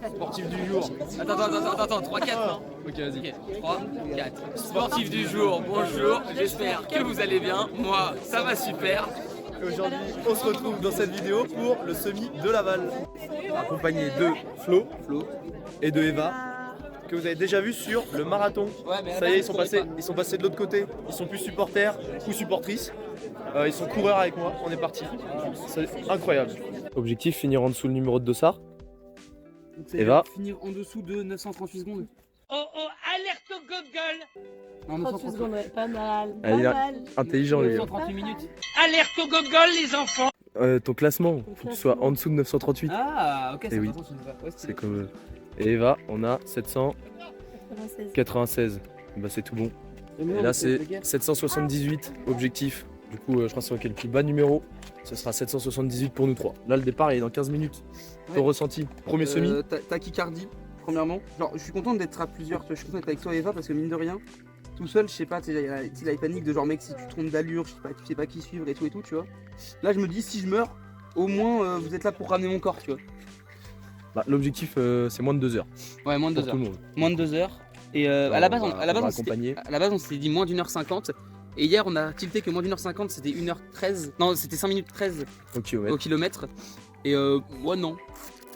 Sportif du jour. Attends, 3-4 non? Ok, vas-y. 3, 4. Sportif du jour, bonjour, j'espère que vous allez bien. Moi, ça va super. Aujourd'hui, on se retrouve dans cette vidéo pour le semi de Laval, accompagné de Flo et de Eva, que vous avez déjà vu sur le marathon. Ça y est, ils sont passés de l'autre côté. Ils sont plus supporters ou supportrices. Ils sont coureurs avec moi. On est parti. C'est incroyable. Objectif, finir en dessous le numéro de dossard. Eva. Finir en dessous de 938 secondes. Oh, alerte au Google. Non, 38 secondes, ouais, pas mal. Ah, il est intelligent lui. 938 minutes. Alerte au Google, les enfants. Ton classement, faut que tu sois en dessous de 938. Ah, ok, Eh oui. C'est comme. Et Eva, on a 796. Bah c'est tout bon. Et là c'est 778 objectif. Du coup je crois que c'est le plus bas numéro. Ce sera 778 pour nous trois. Là le départ il est dans 15 minutes. Ton ressenti, premier semi. Tachycardie, premièrement. Genre, je suis content d'être à plusieurs. Tu vois, je suis content d'être avec toi, Eva, parce que mine de rien, tout seul, je sais pas, tu sais, la panique de genre, mec, si tu trompes d'allure, je sais pas, tu sais pas qui suivre et tout, tu vois. Là, je me dis, si je meurs, au moins, vous êtes là pour ramener mon corps, tu vois. Bah, l'objectif c'est moins de 2 heures. Ouais, moins de Pour 2 tout heures. le monde. Moins de 2 heures. Et Genre, à la base, on va accompagner. on s'était dit moins d'1h50. Et hier, on a tilté que moins d'1h50, c'était 1h13. Non, c'était 5 minutes 13 Au kilomètre. au kilomètre. Et ouais, non.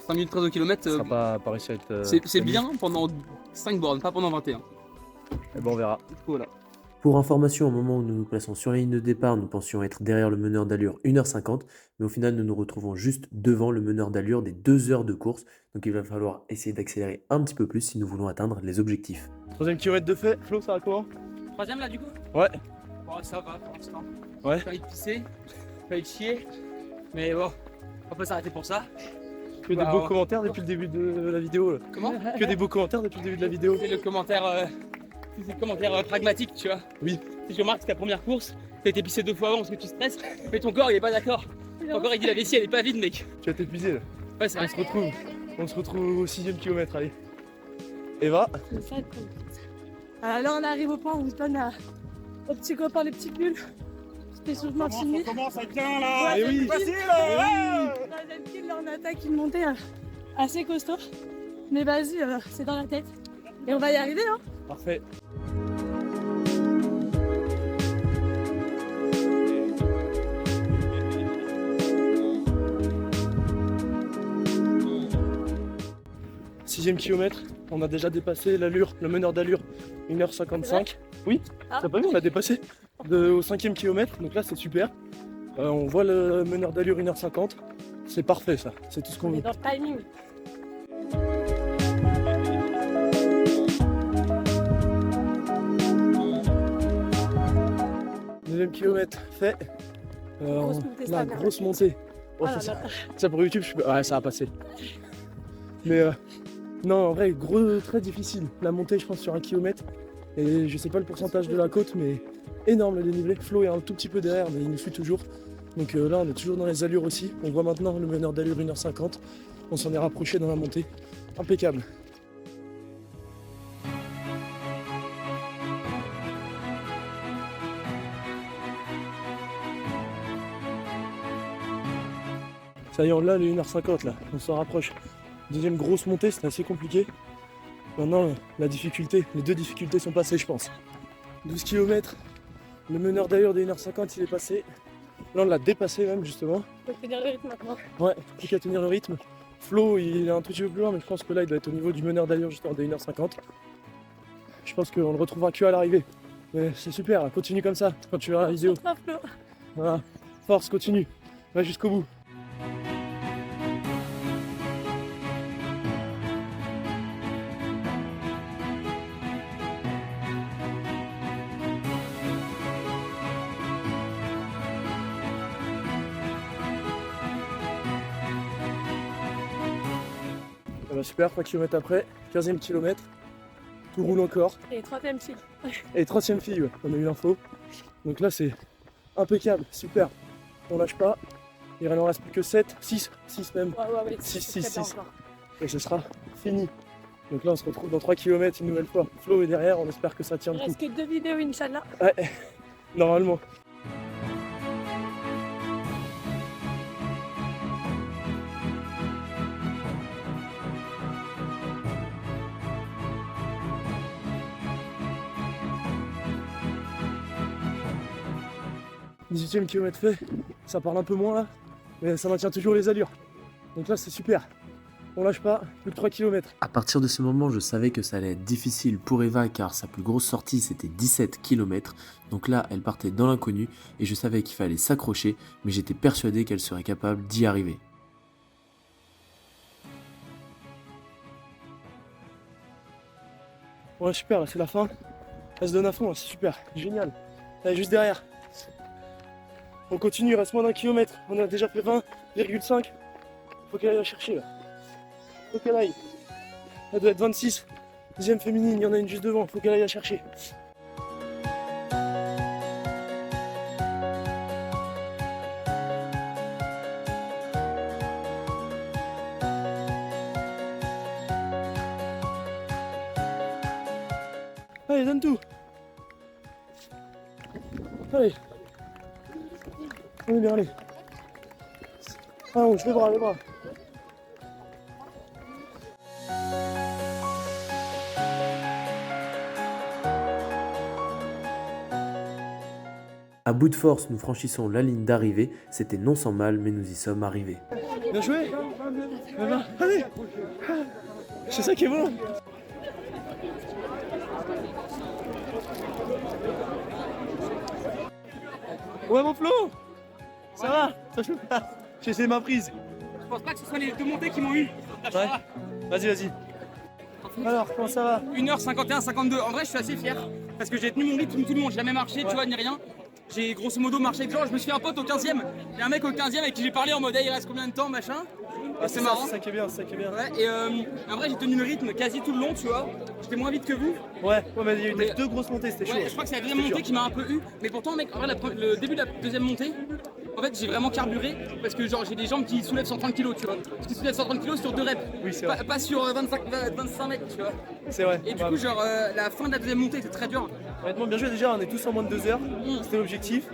5 minutes 13 au kilomètre, Ça sera pas réussi à être. c'est bien pendant 5 bornes, pas pendant 21. Et bon on verra. Voilà. Pour information, au moment où nous nous plaçons sur la ligne de départ, nous pensions être derrière le meneur d'allure 1h50, mais au final nous nous retrouvons juste devant le meneur d'allure des 2 heures de course, donc il va falloir essayer d'accélérer un petit peu plus si nous voulons atteindre les objectifs. 3ème kilomètre de fait, Flo ça va comment? 3ème là du coup? Ouais. Bon, ça va pour l'instant. Ouais. J'ai failli pisser, j'ai failli chier. Mais bon, on peut s'arrêter pour ça. Que des beaux commentaires depuis le début de la vidéo là. Comment? Que des beaux commentaires depuis le début de la vidéo. C'est le commentaire, pragmatique, tu vois. Oui. Si je remarque que ta première course, t'as été pissé 2 fois avant parce que tu stresses, mais ton corps il est pas d'accord. Ton corps il dit la vessie elle est pas vide, mec. Tu vas t'épuiser là. Ouais, c'est vrai. On se retrouve au 6ème kilomètre, allez. Eva. Là, on arrive au point où on se donne aux petits copains les petits bulles. C'était sur Martigny. Ça commence à bien là. Eh oui. Troisième kill, là, on attaque une montée assez costaud. Mais vas-y, c'est dans la tête. Et on va y arriver, hein. Parfait. Sixième kilomètre, on a déjà dépassé l'allure, le meneur d'allure 1h55. Oui, t'as pas vu, on a dépassé au 5ème kilomètre, donc là c'est super. On voit le meneur d'allure 1h50, c'est parfait ça, c'est tout ce qu'on On est veut. dans le timing. Deuxième kilomètre fait. Grosse montée, La ça, grosse montée. Oh, Ah là ça, là. ça pour YouTube, ouais, ça a passé. Mais non, en vrai, très difficile. La montée, je pense, sur 1 kilomètre. Et je sais pas le pourcentage de la côte, mais énorme le dénivelé. Flo est un tout petit peu derrière, mais il nous suit toujours. Donc là, on est toujours dans les allures aussi. On voit maintenant le meneur d'allure 1h50. On s'en est rapproché dans la montée. Impeccable. Ça y est, là, les 1h50, là, on s'en rapproche. Deuxième grosse montée, c'était assez compliqué. Maintenant, la difficulté, les 2 difficultés sont passées, je pense. 12 km, le meneur d'allure des 1h50, il est passé. Là, on l'a dépassé même, justement. Faut tenir le rythme maintenant. Ouais, plus qu'à tenir le rythme. Flo, il est un tout petit peu plus loin, mais je pense que là, il doit être au niveau du meneur d'allure, justement, des 1h50. Je pense qu'on le retrouvera que à l'arrivée. Mais c'est super, continue comme ça, quand tu verras la vidéo. Trop Flo. Voilà, force, continue, va jusqu'au bout. Bah super, 3 km après, 15e kilomètre, tout roule encore. Et 3ème kill. Et 3ème fille, ouais, on a eu l'info. Donc là c'est impeccable, super. On lâche pas, il en reste plus que 7, 6 même. Ouais. 6. Et ce sera fini. Donc là on se retrouve dans 3 km une nouvelle fois. Flo est derrière, on espère que ça tient Il le coup. reste que 2 vidéos, Inch'Allah. Ouais, normalement. 18e kilomètre fait, ça parle un peu moins là, mais ça maintient toujours les allures. Donc là c'est super, on lâche pas, plus que 3 km. À partir de ce moment, je savais que ça allait être difficile pour Eva car sa plus grosse sortie c'était 17 km. Donc là, elle partait dans l'inconnu et je savais qu'il fallait s'accrocher, mais j'étais persuadé qu'elle serait capable d'y arriver. Ouais super, là c'est la fin, elle se donne à fond, là, c'est super, génial. Elle est juste derrière. On continue, il reste moins d'un kilomètre, on a déjà fait 20,5. Faut qu'elle aille la chercher là. Faut qu'elle aille. Elle doit être 26. Deuxième féminine, il y en a une juste devant, faut qu'elle aille la chercher. Allez, donne tout. Allez. On est bien, allez. Allons, je les bras, les bras. À bout de force, nous franchissons la ligne d'arrivée. C'était non sans mal, mais nous y sommes arrivés. Bien joué. Allez. C'est ça qui est bon. Ouais mon Flo. Ça va? Ça je peux pas. J'ai essayé ma prise. Je pense pas que ce soit les deux montées qui m'ont eu. Ouais. Vas-y, vas-y. Alors, comment ça va? 1h51, 52. En vrai, je suis assez fier parce que j'ai tenu mon rythme tout le long. J'ai jamais marché, tu vois, ni rien. J'ai grosso modo marché avec genre, je me suis fait un pote au 15e. Il y a un mec au 15e avec qui j'ai parlé en mode, hey, il reste combien de temps, machin. Ah, c'est marrant. C'est ça qui est bien, c'est ça qui est bien. Ouais, et en vrai, j'ai tenu le rythme quasi tout le long, tu vois. J'étais moins vite que vous. Ouais, mais il y a eu Mais- deux grosses montées, c'était chaud. Ouais, je crois que c'est la deuxième montée qui m'a un peu eu. Mais pourtant, mec, en vrai, le début de la deuxième montée, en fait, j'ai vraiment carburé parce que genre j'ai des jambes qui soulèvent 130 kg, tu vois. Parce qu'ils soulèvent 130 kg sur 2 reps. Oui, c'est vrai. Pas sur 25 mètres, tu vois. C'est vrai. Et du coup, genre, la fin de la deuxième montée, c'était très dur. Honnêtement, bien joué déjà, on est tous en moins de 2 heures. C'était l'objectif.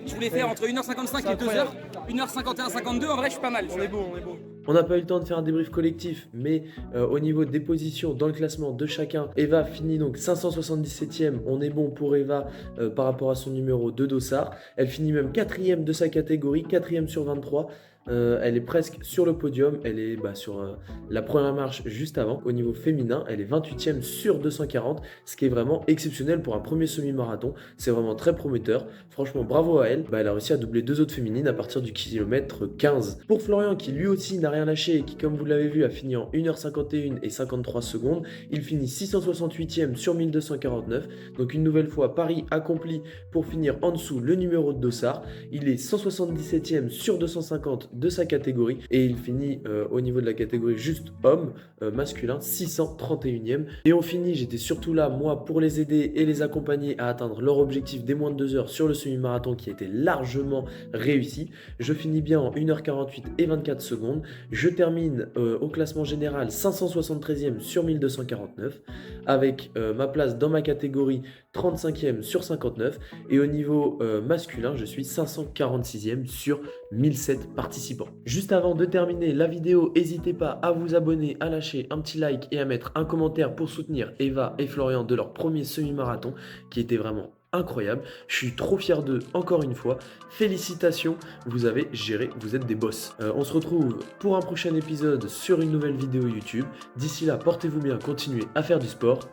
Je voulais faire entre 1h55 et 2h. incroyable. 1h51, 52, en vrai, je suis pas mal. tu On vois. est beau, on est beau. On n'a pas eu le temps de faire un débrief collectif, mais au niveau des positions dans le classement de chacun, Eva finit donc 577e. On est bon pour Eva par rapport à son numéro de dossard. Elle finit même 4e de sa catégorie, 4e sur 23. Elle est presque sur le podium, elle est sur la première marche juste avant. Au niveau féminin, elle est 28e sur 240, ce qui est vraiment exceptionnel pour un premier semi-marathon. C'est vraiment très prometteur. Franchement, bravo à elle. Elle a réussi à doubler 2 autres féminines à partir du kilomètre 15. Pour Florian, qui lui aussi n'a rien lâché et qui, comme vous l'avez vu, a fini en 1h51 et 53 secondes, il finit 668e sur 1249. Donc une nouvelle fois, pari accompli pour finir en dessous le numéro de dossard. Il est 177e sur 250 de sa catégorie et il finit au niveau de la catégorie juste homme masculin 631e. Et on finit, j'étais surtout là moi pour les aider et les accompagner à atteindre leur objectif des moins de 2 heures sur le semi-marathon qui était largement réussi. Je finis bien en 1h48 et 24 secondes. Je termine au classement général 573e sur 1249 avec ma place dans ma catégorie 35e sur 59 et au niveau masculin je suis 546e sur 1007 participants. Juste avant de terminer la vidéo, n'hésitez pas à vous abonner, à lâcher un petit like et à mettre un commentaire pour soutenir Eva et Florian de leur premier semi-marathon qui était vraiment incroyable. Je suis trop fier d'eux encore une fois. Félicitations, vous avez géré, vous êtes des boss. On se retrouve pour un prochain épisode sur une nouvelle vidéo YouTube. D'ici là, portez-vous bien, continuez à faire du sport.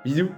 Bisous.